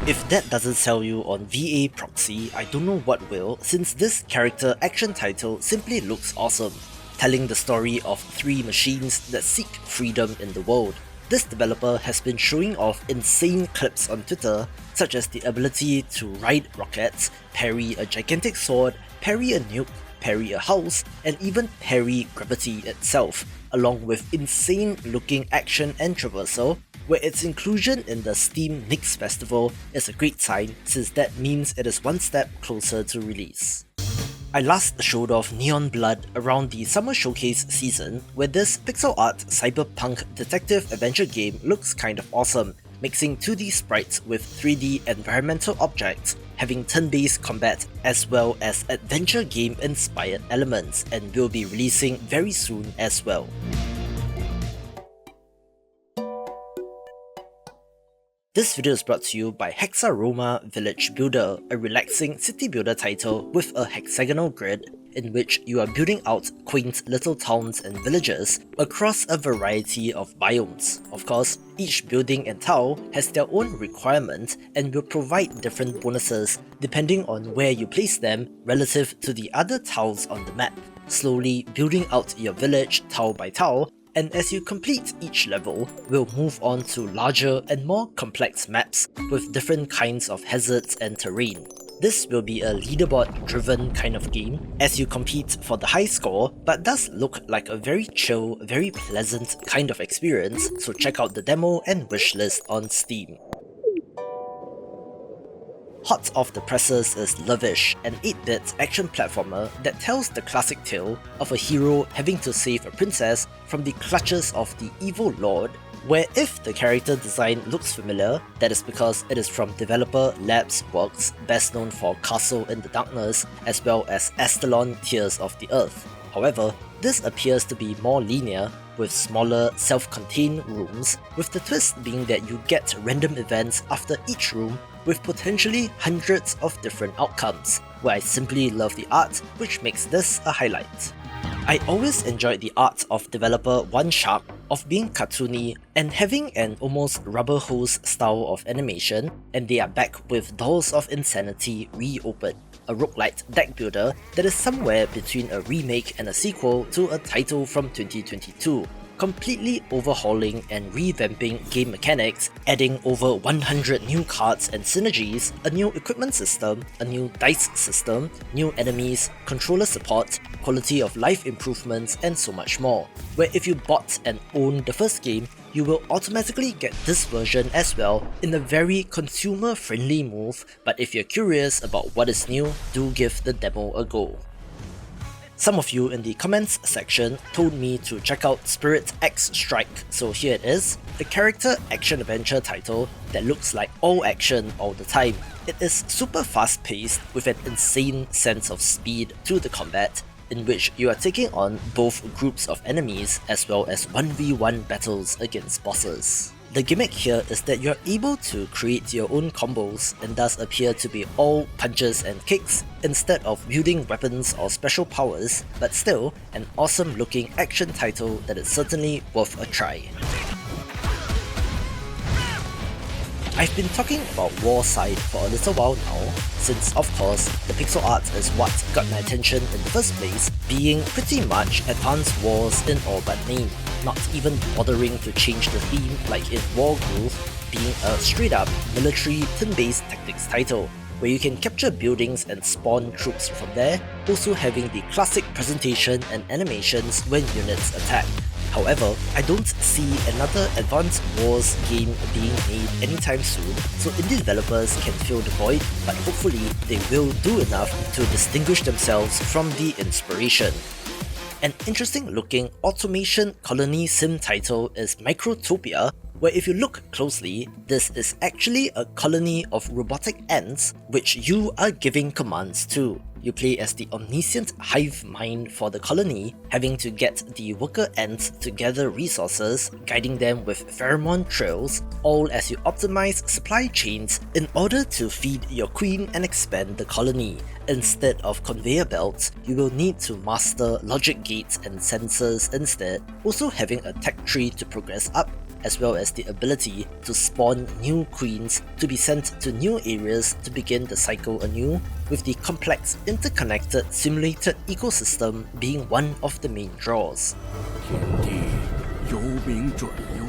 If that doesn't sell you on V.A Proxy, I don't know what will, since this character action title simply looks awesome, telling the story of three machines that seek freedom in the world. This developer has been showing off insane clips on Twitter, such as the ability to ride rockets, parry a gigantic sword, parry a nuke, parry a house, and even parry gravity itself, along with insane looking action and traversal, where its inclusion in the Steam Nix Festival is a great sign, since that means it is one step closer to release. I last showed off Neon Blood around the Summer Showcase season, where this pixel art cyberpunk detective adventure game looks kind of awesome, mixing 2D sprites with 3D environmental objects, having turn-based combat as well as adventure game inspired elements, and will be releasing very soon as well. This video is brought to you by Hexaroma Village Builder, a relaxing city builder title with a hexagonal grid in which you are building out quaint little towns and villages across a variety of biomes. Of course, each building and tile has their own requirement and will provide different bonuses depending on where you place them relative to the other tiles on the map, slowly building out your village tile by tile. And as you complete each level, we'll move on to larger and more complex maps with different kinds of hazards and terrain. This will be a leaderboard-driven kind of game as you compete for the high score, but does look like a very chill, very pleasant kind of experience, so check out the demo and wishlist on Steam. Hot off the presses is Lovish, an 8-bit action platformer that tells the classic tale of a hero having to save a princess from the clutches of the evil lord, where if the character design looks familiar, that is because it is from developer Labs Works, best known for Castle in the Darkness as well as Astalon Tears of the Earth. However, this appears to be more linear, with smaller, self-contained rooms, with the twist being that you get random events after each room with potentially hundreds of different outcomes, where I simply love the art, which makes this a highlight. I always enjoyed the art of developer One Shark of being cartoony and having an almost rubber hose style of animation, and they are back with Dolls of Insanity Reopened, a roguelite deck builder that is somewhere between a remake and a sequel to a title from 2022, completely overhauling and revamping game mechanics, adding over 100 new cards and synergies, a new equipment system, a new dice system, new enemies, controller support, quality of life improvements, and so much more. Where if you bought and owned the first game, you will automatically get this version as well in a very consumer-friendly move, but if you're curious about what is new, do give the demo a go. Some of you in the comments section told me to check out Spirit X Strike, so here it is, a character action-adventure title that looks like all action all the time. It is super fast-paced with an insane sense of speed to the combat, in which you are taking on both groups of enemies as well as 1v1 battles against bosses. The gimmick here is that you're able to create your own combos and thus appear to be all punches and kicks instead of wielding weapons or special powers, but still an awesome looking action title that is certainly worth a try. I've been talking about Warside for a little while now, since of course the pixel art is what got my attention in the first place, being pretty much advanced wars in all but name, not even bothering to change the theme like in Wargroove, being a straight up military turn-based tactics title, where you can capture buildings and spawn troops from there, also having the classic presentation and animations when units attack. However, I don't see another Advanced Wars game being made anytime soon, so indie developers can fill the void, but hopefully they will do enough to distinguish themselves from the inspiration. An interesting looking automation colony sim title is Microtopia, where if you look closely, this is actually a colony of robotic ants which you are giving commands to. You play as the omniscient hive mind for the colony, having to get the worker ants to gather resources, guiding them with pheromone trails, all as you optimize supply chains in order to feed your queen and expand the colony. Instead of conveyor belts, you will need to master logic gates and sensors instead, also having a tech tree to progress up, as well as the ability to spawn new queens to be sent to new areas to begin the cycle anew, with the complex interconnected simulated ecosystem being one of the main draws. 天地由明转幽，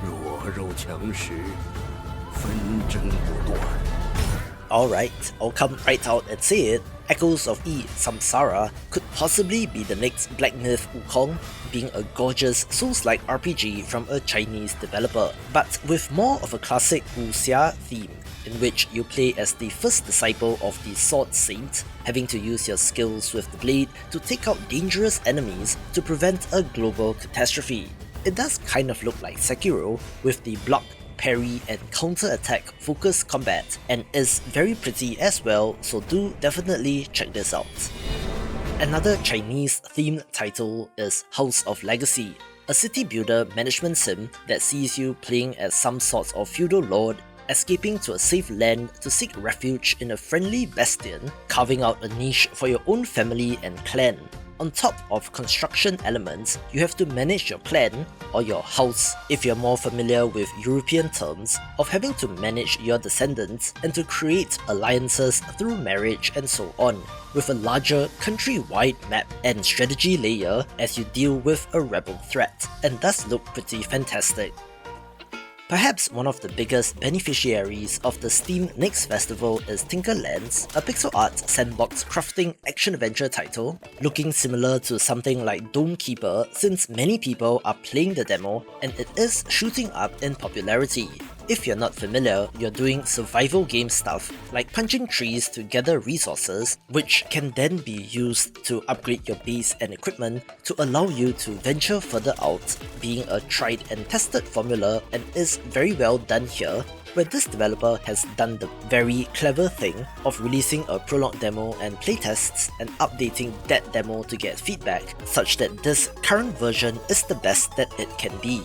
弱肉强食，纷争不断。 Alright, I'll come right out and say it. Echoes of E Samsara could possibly be the next Black Myth Wukong, being a gorgeous Souls-like RPG from a Chinese developer, but with more of a classic wuxia theme, in which you play as the first disciple of the Sword Saint, having to use your skills with the blade to take out dangerous enemies to prevent a global catastrophe. It does kind of look like Sekiro, with the block, parry and counter-attack focused combat, and is very pretty as well, so do definitely check this out. Another Chinese themed title is House of Legacy, a city builder management sim that sees you playing as some sort of feudal lord, escaping to a safe land to seek refuge in a friendly bastion, carving out a niche for your own family and clan. On top of construction elements, you have to manage your clan, or your house if you're more familiar with European terms, of having to manage your descendants and to create alliances through marriage and so on, with a larger country-wide map and strategy layer as you deal with a rebel threat, and does look pretty fantastic. Perhaps one of the biggest beneficiaries of the Steam Next Festival is Tinkerlands, a pixel art sandbox crafting action-adventure title, looking similar to something like Dome Keeper since many people are playing the demo and it is shooting up in popularity. If you're not familiar, you're doing survival game stuff like punching trees to gather resources, which can then be used to upgrade your base and equipment to allow you to venture further out, being a tried and tested formula and is very well done here, where this developer has done the very clever thing of releasing a prologue demo and playtests and updating that demo to get feedback, such that this current version is the best that it can be.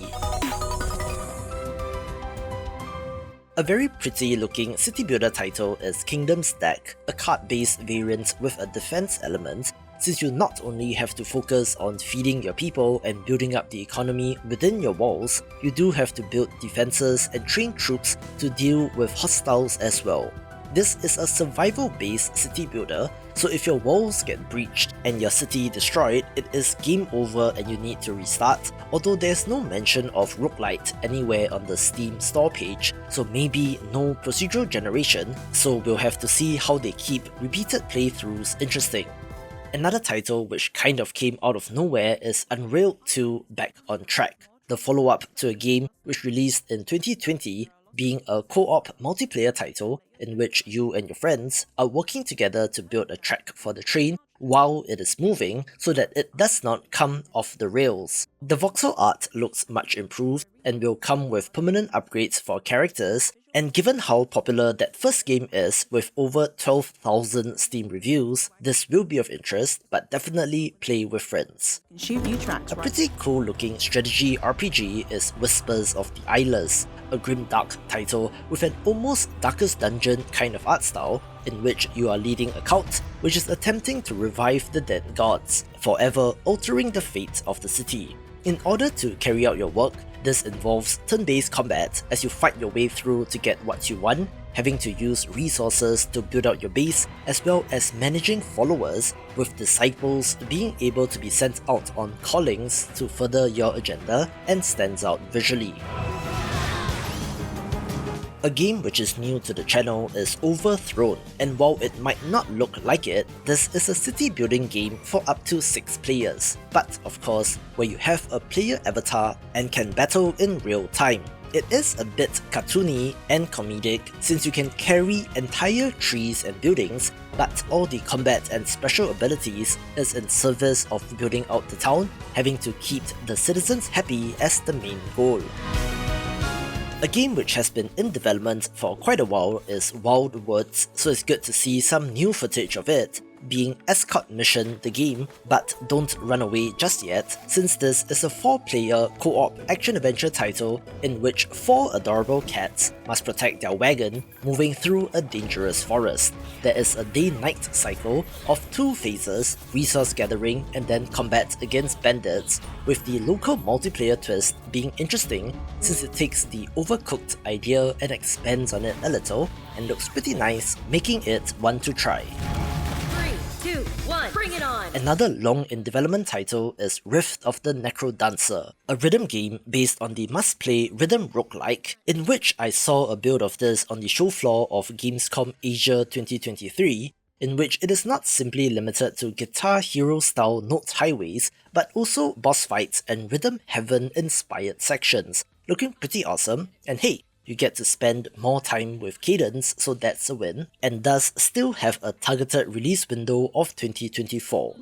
A very pretty looking city builder title is Kingdom Stack, a card-based variant with a defense element, since you not only have to focus on feeding your people and building up the economy within your walls, you do have to build defenses and train troops to deal with hostiles as well. This is a survival-based city builder, so if your walls get breached and your city destroyed, it is game over and you need to restart, although there's no mention of roguelite anywhere on the Steam store page, so maybe no procedural generation, so we'll have to see how they keep repeated playthroughs interesting. Another title which kind of came out of nowhere is Unrailed 2 Back on Track, the follow-up to a game which released in 2020, being a co-op multiplayer title in which you and your friends are working together to build a track for the train while it is moving so that it does not come off the rails. The voxel art looks much improved and will come with permanent upgrades for characters, and given how popular that first game is with over 12,000 Steam reviews, this will be of interest, but definitely play with friends. A pretty cool looking strategy RPG is Whispers of the Eyeless, a grimdark title with an almost Darkest Dungeon kind of art style, in which you are leading a cult which is attempting to revive the dead gods, forever altering the fate of the city. In order to carry out your work, this involves turn-based combat as you fight your way through to get what you want, having to use resources to build out your base, as well as managing followers, with disciples being able to be sent out on callings to further your agenda, and stands out visually. A game which is new to the channel is Overthrown, and while it might not look like it, this is a city building game for up to 6 players, but of course, where you have a player avatar and can battle in real time. It is a bit cartoony and comedic since you can carry entire trees and buildings, but all the combat and special abilities is in service of building out the town, having to keep the citizens happy as the main goal. A game which has been in development for quite a while is Wild Woods, so it's good to see some new footage of it, being Escort Mission the game, but don't run away just yet, since this is a 4-player co-op action-adventure title in which 4 adorable cats must protect their wagon moving through a dangerous forest. There is a day-night cycle of 2 phases, resource gathering and then combat against bandits, with the local multiplayer twist being interesting since it takes the Overcooked idea and expands on it a little, and looks pretty nice, making it one to try. 3, 2, 1, bring it on! Another long in development title is Rift of the NecroDancer, a rhythm game based on the must-play rhythm roguelike, in which I saw a build of this on the show floor of Gamescom Asia 2023, in which it is not simply limited to Guitar Hero style note highways, but also boss fights and Rhythm Heaven inspired sections, looking pretty awesome, and hey, you get to spend more time with Cadence, so that's a win, and does still have a targeted release window of 2024.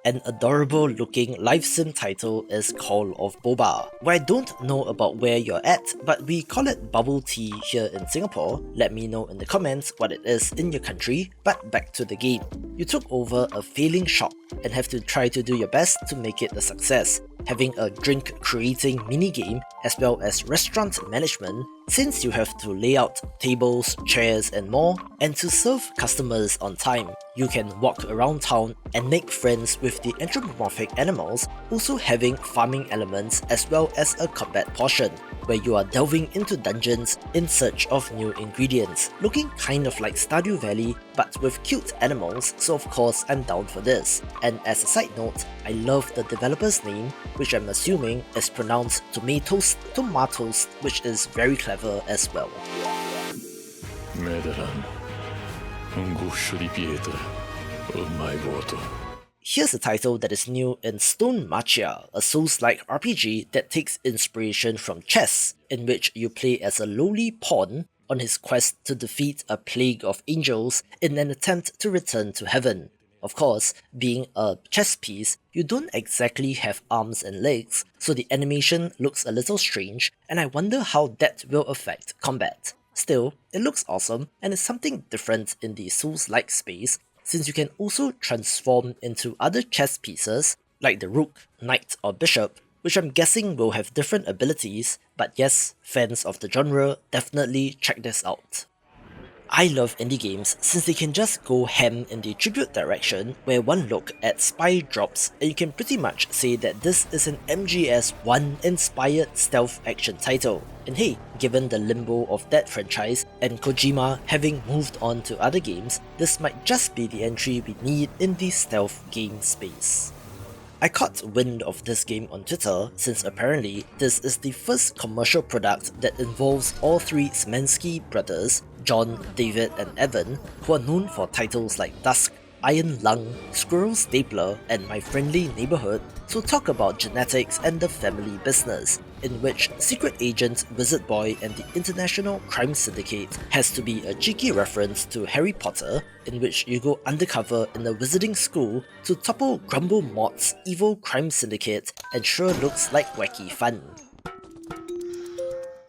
An adorable looking live sim title is Call of Boba, where I don't know about where you're at, but we call it bubble tea here in Singapore. Let me know in the comments what it is in your country, but back to the game. You took over a failing shop and have to try to do your best to make it a success, having a drink creating minigame as well as restaurant management, since you have to lay out tables, chairs and more, and to serve customers on time. You can walk around town and make friends with the anthropomorphic animals, also having farming elements as well as a combat portion, where you are delving into dungeons in search of new ingredients, looking kind of like Stardew Valley but with cute animals, so of course I'm down for this. And as a side note, I love the developer's name, which I'm assuming is pronounced tomatoes, which is very clever as well. Here's a title that is new in Stonemachia, a Souls-like RPG that takes inspiration from chess, in which you play as a lowly pawn on his quest to defeat a plague of angels in an attempt to return to heaven. Of course, being a chess piece, you don't exactly have arms and legs, so the animation looks a little strange, and I wonder how that will affect combat. Still, it looks awesome and is something different in the Souls-like space, since you can also transform into other chess pieces, like the rook, knight or bishop, which I'm guessing will have different abilities, but yes, fans of the genre, definitely check this out. I love indie games since they can just go ham in the tribute direction, where one look at spy drops and you can pretty much say that this is an MGS1 inspired stealth action title. And hey, given the limbo of that franchise and Kojima having moved on to other games, this might just be the entry we need in the stealth game space. I caught wind of this game on Twitter since apparently this is the first commercial product that involves all 3 Szymanski brothers, John, David and Evan, who are known for titles like Dusk, Iron Lung, Squirrel Stapler and My Friendly Neighborhood, to talk about genetics and the family business, in which Secret Agent Wizard Boy and the International Crime Syndicate has to be a cheeky reference to Harry Potter, in which you go undercover in a wizarding school to topple Grumble Mott's evil crime syndicate, and sure looks like wacky fun.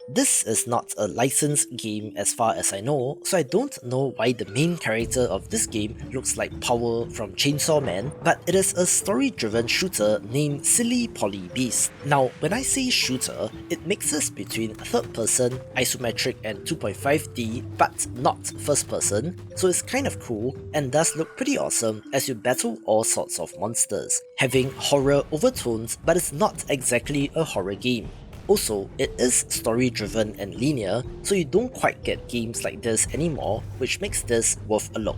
This is not a licensed game as far as I know, so I don't know why the main character of this game looks like Power from Chainsaw Man, but it is a story-driven shooter named Silly Polly Beast. Now, when I say shooter, it mixes between third-person, isometric and 2.5D, but not first-person, so it's kind of cool and does look pretty awesome as you battle all sorts of monsters, having horror overtones, but it's not exactly a horror game. Also, it is story-driven and linear, so you don't quite get games like this anymore, which makes this worth a look.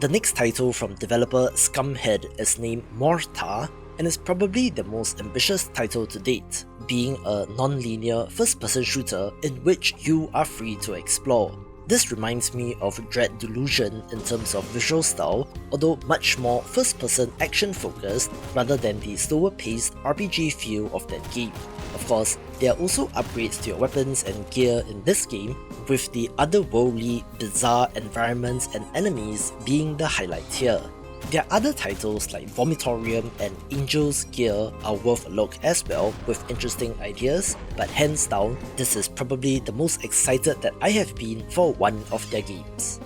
The next title from developer Scumhead is named Mortar, and is probably the most ambitious title to date, being a non-linear first-person shooter in which you are free to explore. This reminds me of Dread Delusion in terms of visual style, although much more first-person action-focused rather than the slower-paced RPG feel of that game. Of course, there are also upgrades to your weapons and gear in this game, with the otherworldly, bizarre environments and enemies being the highlight here. Their other titles like Vomitorium and Angel's Gear are worth a look as well, with interesting ideas, but hands down, this is probably the most excited that I have been for one of their games.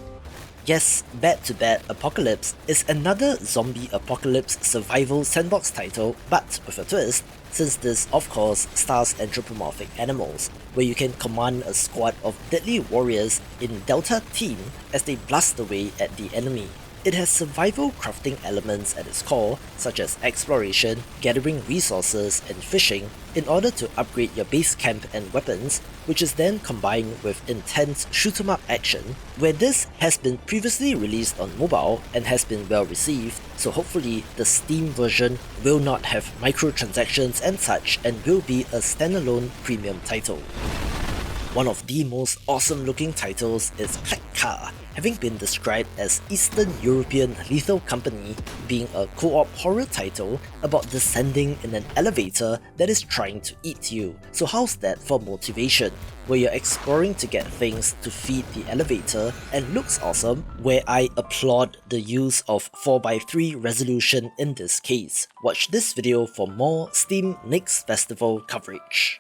Yes, Bad to Bad Apocalypse is another zombie apocalypse survival sandbox title, but with a twist, since this of course stars anthropomorphic animals, where you can command a squad of deadly warriors in Delta Team as they blast away at the enemy. It has survival crafting elements at its core, such as exploration, gathering resources, and fishing, in order to upgrade your base camp and weapons, which is then combined with intense shoot-'em-up action, where this has been previously released on mobile and has been well received, so hopefully the Steam version will not have microtransactions and such and will be a standalone premium title. One of the most awesome looking titles is Klekka, having been described as Eastern European Lethal Company, being a co-op horror title about descending in an elevator that is trying to eat you. So how's that for motivation? Where you're exploring to get things to feed the elevator, and looks awesome, where I applaud the use of 4:3 resolution in this case. Watch this video for more Steam Next Festival coverage.